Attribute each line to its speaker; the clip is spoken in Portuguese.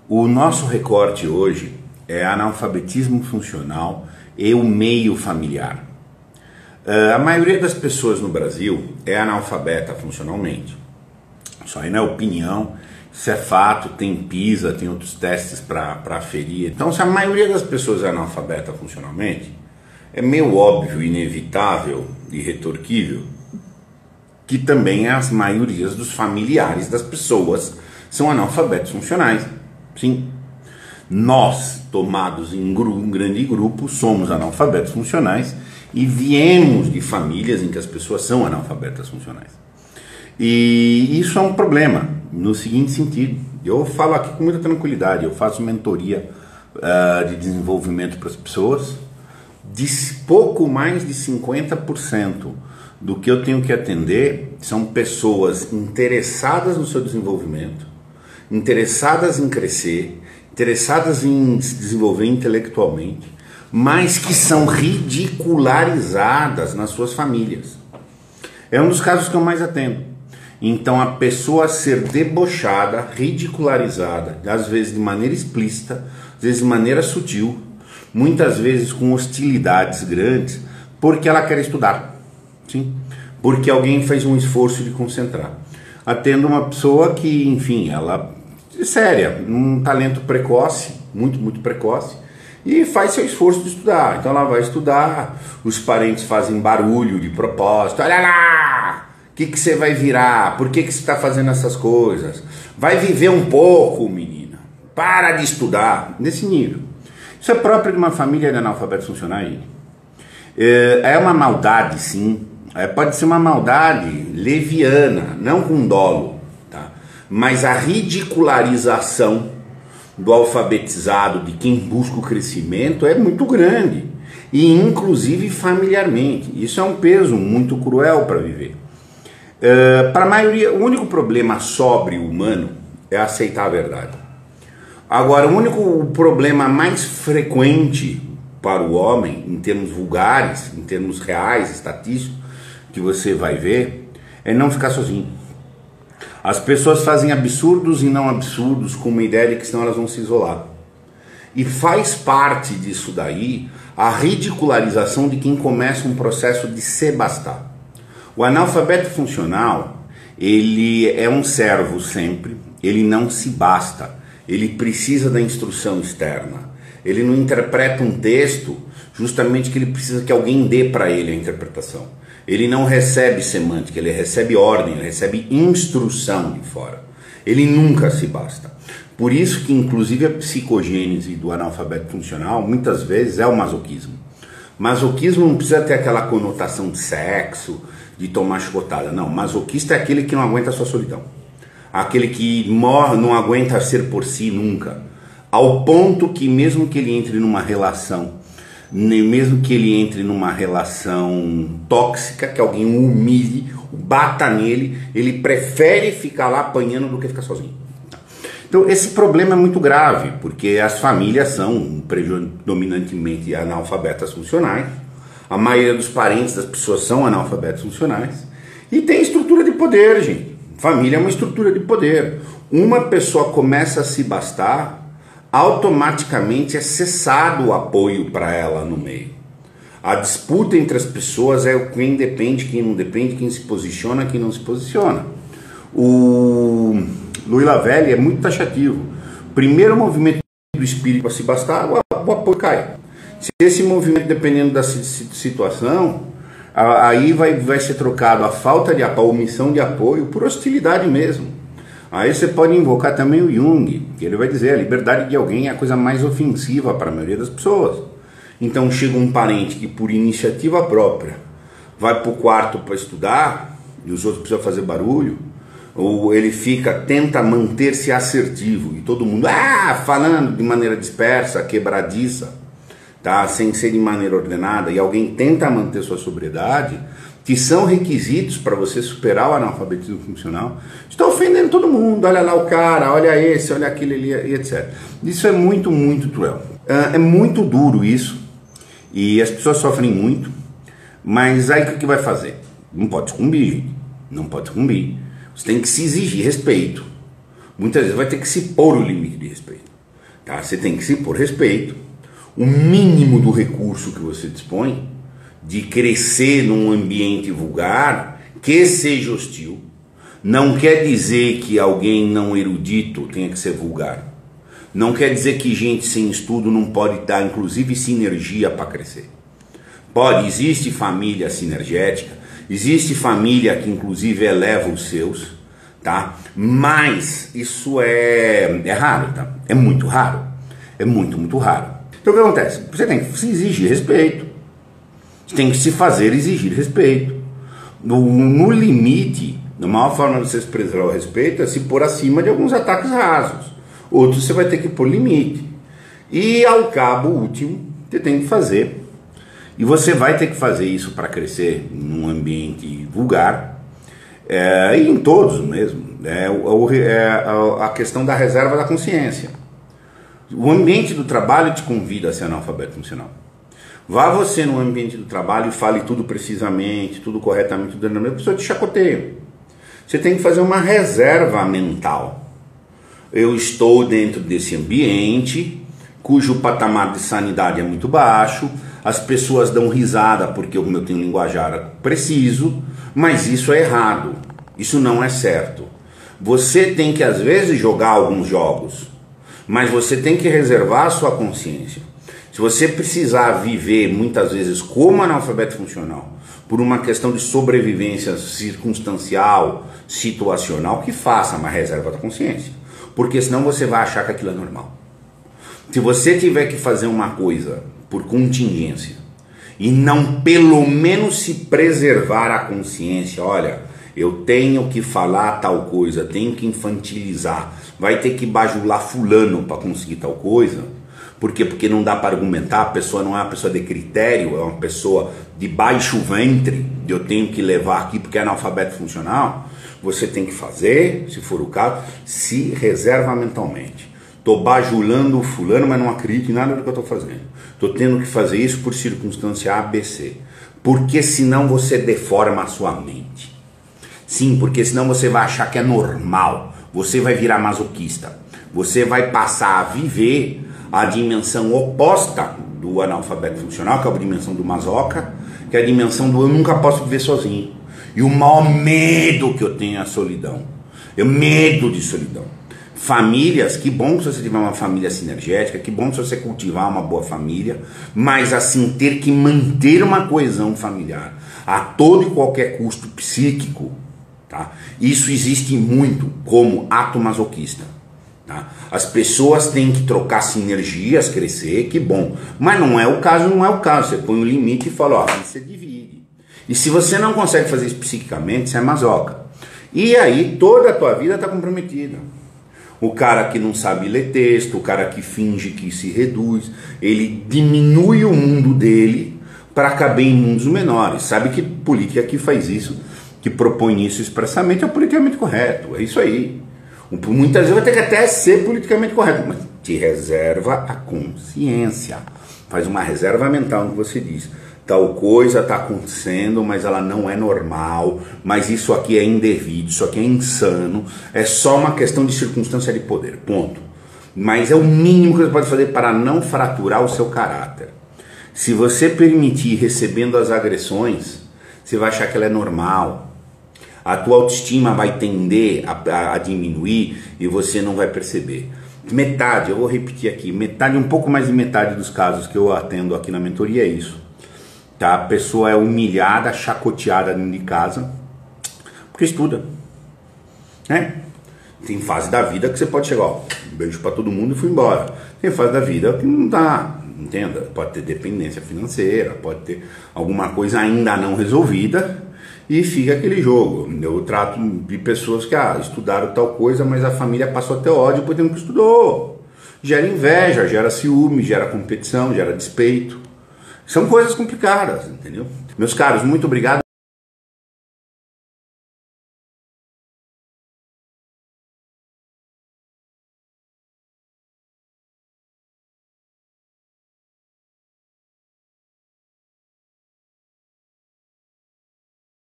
Speaker 1: O nosso recorte hoje é analfabetismo funcional e o meio familiar. A maioria das pessoas no Brasil é analfabeta funcionalmente. Isso aí não é opinião, isso é fato, tem PISA, tem outros testes para aferir. Então, se a maioria das pessoas é analfabeta funcionalmente, é meio óbvio, inevitável e retorquível que também as maiorias dos familiares das pessoas são analfabetos funcionais. Sim, nós, tomados em um grande grupo, somos analfabetos funcionais e viemos de famílias em que as pessoas são analfabetas funcionais. E isso é um problema, no seguinte sentido. Eu falo aqui com muita tranquilidade, eu faço mentoria de desenvolvimento para as pessoas. De pouco mais de 50% do que eu tenho que atender são pessoas interessadas no seu desenvolvimento, interessadas em crescer, interessadas em se desenvolver intelectualmente, mas que são ridicularizadas nas suas famílias. É um dos casos que eu mais atendo. Então, a pessoa ser debochada, ridicularizada, às vezes de maneira explícita, às vezes de maneira sutil, muitas vezes com hostilidades grandes, porque ela quer estudar, sim? Porque alguém fez um esforço de concentrar. Atendo uma pessoa que, enfim, ela é séria, um talento precoce, muito precoce, e faz seu esforço de estudar. Então ela vai estudar, os parentes fazem barulho de propósito, olha lá! O que você vai virar? Por que você está fazendo essas coisas? Vai viver um pouco, menina. Para de estudar. Nesse nível. Isso é próprio de uma família de analfabetos funcionais. É uma maldade, sim. Pode ser uma maldade leviana, não com dolo. Tá? Mas a ridicularização do alfabetizado, de quem busca o crescimento, é muito grande. E inclusive familiarmente. Isso é um peso muito cruel para viver. Para a maioria, o único problema sóbrio humano é aceitar a verdade. Agora, o único problema mais frequente para o homem, em termos vulgares, em termos reais, estatísticos, que você vai ver, é não ficar sozinho. As pessoas fazem absurdos e não absurdos com uma ideia de que senão elas vão se isolar. E faz parte disso daí a ridicularização de quem começa um processo de se bastar. O analfabeto funcional, ele é um servo sempre, ele não se basta, ele precisa da instrução externa. Ele não interpreta um texto justamente que ele precisa que alguém dê para ele a interpretação. Ele não recebe semântica, ele recebe ordem, ele recebe instrução de fora. Ele nunca se basta. Por isso que inclusive a psicogênese do analfabeto funcional muitas vezes é o masoquismo. Masoquismo não precisa ter aquela conotação de sexo, de tomar chicotada. Não, masoquista é aquele que não aguenta a sua solidão. Aquele que morre, não aguenta ser por si nunca. Ao ponto que mesmo que ele entre numa relação, mesmo que ele entre numa relação tóxica, que alguém o humilhe, bata nele, ele prefere ficar lá apanhando do que ficar sozinho. Então esse problema é muito grave, porque as famílias são predominantemente analfabetas funcionais. A maioria dos parentes das pessoas são analfabetos funcionais. E tem estrutura de poder, gente. Família é uma estrutura de poder. Uma pessoa começa a se bastar, automaticamente é cessado o apoio para ela no meio. A disputa entre as pessoas é quem depende, quem não depende, quem se posiciona, quem não se posiciona. O Louis Lavelli é muito taxativo. Primeiro movimento do espírito para se bastar, o apoio cai. Se esse movimento, dependendo da situação, aí vai ser trocado a falta de apoio, a omissão de apoio, por hostilidade mesmo. Aí você pode invocar também o Jung, que ele vai dizer, a liberdade de alguém é a coisa mais ofensiva para a maioria das pessoas. Então chega um parente que por iniciativa própria vai para o quarto para estudar, e os outros precisam fazer barulho, ou ele tenta manter-se assertivo, e todo mundo falando de maneira dispersa, quebradiça, tá? Sem ser de maneira ordenada, e alguém tenta manter sua sobriedade, que são requisitos para você superar o analfabetismo funcional, está ofendendo todo mundo. Olha lá o cara, olha esse, olha aquele ali, e etc. Isso é muito cruel. É muito duro isso, e as pessoas sofrem muito, mas aí o que vai fazer? Não pode sucumbir, gente. Não pode sucumbir. Você tem que se exigir respeito. Muitas vezes vai ter que se pôr o limite de respeito. Tá? Você tem que se impor respeito, o mínimo do recurso que você dispõe, de crescer num ambiente vulgar, que seja hostil, não quer dizer que alguém não erudito tenha que ser vulgar. Não quer dizer que gente sem estudo não pode dar, inclusive, sinergia para crescer. Pode, existe família sinergética, existe família que, inclusive, eleva os seus, tá? Mas isso é raro, tá? É muito raro. É muito raro. Então, o que acontece? Você tem que se exigir respeito. Você tem que se fazer exigir respeito. No limite, a maior forma de você expressar o respeito é se pôr acima de alguns ataques rasos. Outros você vai ter que pôr limite. E ao cabo, o último, você tem que fazer. E você vai ter que fazer isso para crescer num ambiente vulgar. E em todos mesmo. A questão da reserva da consciência. O ambiente do trabalho te convida a ser analfabeto funcional. Vá você no ambiente do trabalho e fale tudo precisamente, tudo corretamente, tudo a pessoa te chacoteia. Você tem que fazer uma reserva mental. Eu estou dentro desse ambiente, cujo patamar de sanidade é muito baixo, as pessoas dão risada porque eu tenho linguajar preciso, mas isso é errado, isso não é certo. Você tem que às vezes jogar alguns jogos, mas você tem que reservar a sua consciência. Se você precisar viver muitas vezes como analfabeto funcional, por uma questão de sobrevivência circunstancial, situacional, que faça uma reserva da consciência. Porque senão você vai achar que aquilo é normal. Se você tiver que fazer uma coisa por contingência e não pelo menos se preservar a consciência, olha, eu tenho que falar tal coisa, tenho que infantilizar, vai ter que bajular fulano para conseguir tal coisa. Por quê? Porque não dá para argumentar, a pessoa não é uma pessoa de critério, é uma pessoa de baixo ventre, eu tenho que levar aqui porque é analfabeto funcional. Você tem que fazer, se for o caso, se reserva mentalmente. Estou bajulando o fulano, mas não acredito em nada do que eu estou fazendo. Estou tendo que fazer isso por circunstância ABC. Porque senão você deforma a sua mente. Sim, porque senão você vai achar que é normal. Você vai virar masoquista. Você vai passar a viver a dimensão oposta do analfabeto funcional, que é a dimensão do masoca, que é a dimensão do eu nunca posso viver sozinho. E o maior medo que eu tenho é a solidão. Eu medo de solidão. Famílias, que bom se você tiver uma família sinergética, que bom se você cultivar uma boa família, mas assim, ter que manter uma coesão familiar a todo e qualquer custo psíquico, tá? Isso existe muito como ato masoquista. Tá? As pessoas têm que trocar sinergias, crescer, que bom. Mas não é o caso, não é o caso. Você põe um limite e fala, ó, você divide. E se você não consegue fazer isso psiquicamente, você é masoca. E aí toda a tua vida está comprometida. O cara que não sabe ler texto, o cara que finge que se reduz, ele diminui o mundo dele para caber em mundos menores. Sabe que política que faz isso, que propõe isso expressamente, é o politicamente correto. É isso aí. Muitas vezes vai ter que até ser politicamente correto, mas te reserva a consciência. Faz uma reserva mental no que você diz. Tal coisa está acontecendo, mas ela não é normal, mas isso aqui é indevido, isso aqui é insano, é só uma questão de circunstância de poder, ponto. Mas é o mínimo que você pode fazer para não fraturar o seu caráter. Se você permitir recebendo as agressões, você vai achar que ela é normal. A tua autoestima vai tender a diminuir e você não vai perceber. Metade, eu vou repetir aqui, metade, um pouco mais de metade dos casos que eu atendo aqui na mentoria é isso. Tá? A pessoa é humilhada, chacoteada dentro de casa, porque estuda. Né? Tem fase da vida que você pode chegar, ó, um beijo pra todo mundo e fui embora. Tem fase da vida que não dá, entenda? Pode ter dependência financeira, pode ter alguma coisa ainda não resolvida e fica aquele jogo. Eu trato de pessoas que estudaram tal coisa, mas a família passou até ódio por tempo que estudou. Gera inveja, gera ciúme, gera competição, gera despeito. São coisas complicadas, entendeu? Meus caros, muito obrigado.